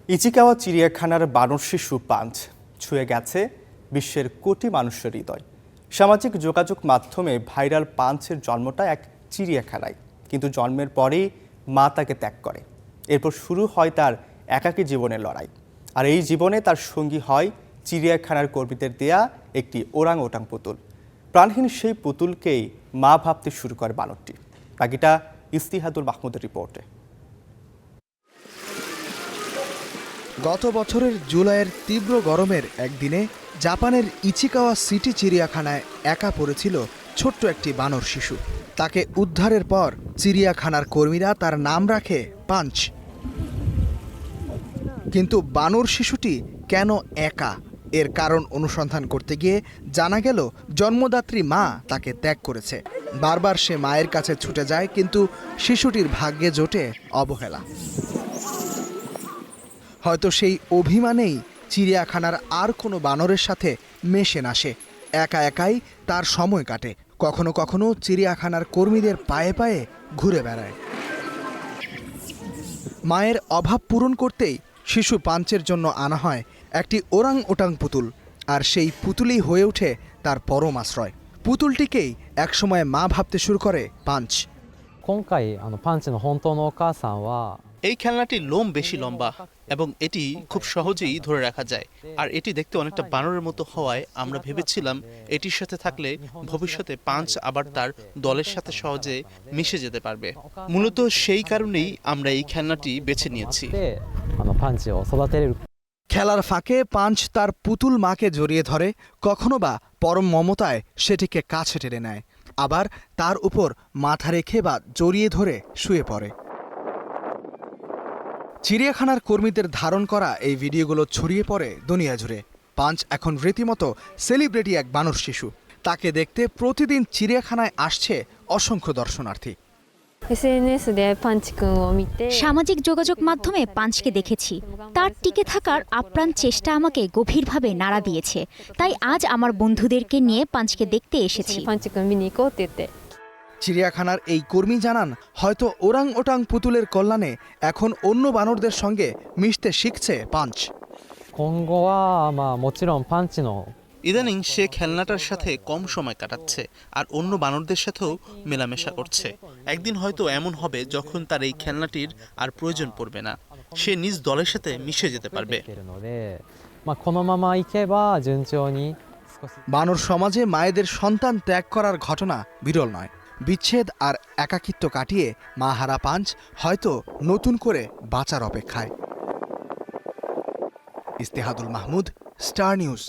ইচিকাওয়া চিড়িয়াখানার বানর শিশু পাঞ্চ ছুঁয়ে গেছে বিশ্বের কোটি মানুষের হৃদয়। সামাজিক যোগাযোগ মাধ্যমে ভাইরাল পাঞ্চের জন্মটা এক চিড়িয়াখানায়, কিন্তু জন্মের পরেই মা তাকে ত্যাগ করে। এরপর শুরু হয় তার একাকী জীবনের লড়াই। আর এই জীবনে তার সঙ্গী হয় চিড়িয়াখানার কর্মীদের দেয়া একটি ওরাং ওটাং পুতুল। প্রাণহীন সেই পুতুলকেই মা ভাবতে শুরু করে বানরটি। বাকিটা ইস্তিহাদুল মাহমুদের রিপোর্টে। গত বছরের জুলাইয়ের তীব্র গরমের একদিনে জাপানের ইচিকাওয়া সিটি চিড়িয়াখানায় একা পড়েছিল ছোট্ট একটি বানর শিশু। তাকে উদ্ধারের পর চিড়িয়াখানার কর্মীরা তার নাম রাখে পাঞ্চ। কিন্তু বানর শিশুটি কেন একা, এর কারণ অনুসন্ধান করতে গিয়ে জানা গেল জন্মদাত্রী মা তাকে ত্যাগ করেছে। বারবার সে মায়ের কাছে ছুটে যায়, কিন্তু শিশুটির ভাগ্যে জোটে অবহেলা। হয়তো সেই অভিমানেই চিড়িয়াখানার আর কোনো বানরের সাথে মেশে না সে। একা একাই তার সময় কাটে, কখনো কখনো চিড়িয়াখানার কর্মীদের পায়ে পায়ে ঘুরে বেড়ায়। মায়ের অভাব পূরণ করতেই শিশু পাঞ্চের জন্য আনা হয় একটি ওরাং ওটাং পুতুল, আর সেই পুতুলই হয়ে ওঠে তার পরম আশ্রয়। পুতুলটিকেই একসময় মা ভাবতে শুরু করে পাঞ্চ। এই খেলনাটির লোম বেশি লম্বা এবং এটি খুব সহজেই ধরে রাখা যায়। আর এটি দেখতে অনেকটা বানরের মতো হওয়ায় আমরা ভেবেছিলাম এটির সাথে থাকলে ভবিষ্যতে পাঞ্চ আবার তার দলের সাথে সহজে মিশে যেতে পারবে। মূলত সেই কারণেই আমরা এই খেলনাটি বেছে নিয়েছি। খেলার ফাঁকে পাঞ্চ তার পুতুল মাকে জড়িয়ে ধরে, কখনো বা পরম মমতায় সেটিকে কাছে টেনে নেয়, আবার তার উপর মাথা রেখে বা জড়িয়ে ধরে শুয়ে পড়ে। চিড়িয়াখানার কর্মীদের ধারণ করা এই ভিডিওগুলো ছড়িয়ে পড়ে দুনিয়া জুড়ে। পাঞ্চ এখন রীতিমতো সেলিব্রিটি এক বানর শিশু। তাকে দেখতে প্রতিদিন চিড়িয়াখানায় আসছে অসংখ্য দর্শনার্থী। সামাজিক যোগাযোগ মাধ্যমে পাঞ্চকে দেখেছি। তার টিকে থাকার আপ্রাণ চেষ্টা আমাকে গভীরভাবে নাড়া দিয়েছে। তাই আজ আমার বন্ধুদেরকে নিয়ে পাঞ্চকে দেখতে এসেছি। চিড়িয়াখানার এই কর্মী জানান, হয়তো ওরাং ওটাং পুতুলের কল্যাণে এখন অন্য বানরদের সঙ্গে মিশতে শিখছে পাঞ্চ। ইদানিং সে খেলনাটার সাথে কম সময় কাটাচ্ছে আর অন্য বানরদের সাথেও মেলামেশা করছে। একদিন হয়তো এমন হবে যখন তার এই খেলনাটির আর প্রয়োজন পড়বে না, সে নিজ দলের সাথে মিশে যেতে পারবে। বানর সমাজে মায়েদের সন্তান ত্যাগ করার ঘটনা বিরল নয়। বিচ্ছেদ আর একাকিত্ব কাটিয়ে মাহারা পাঞ্চ হয়তো নতুন করে বাঁচার অপেক্ষায়। ইস্তেহাদুল মাহমুদ, স্টার নিউজ।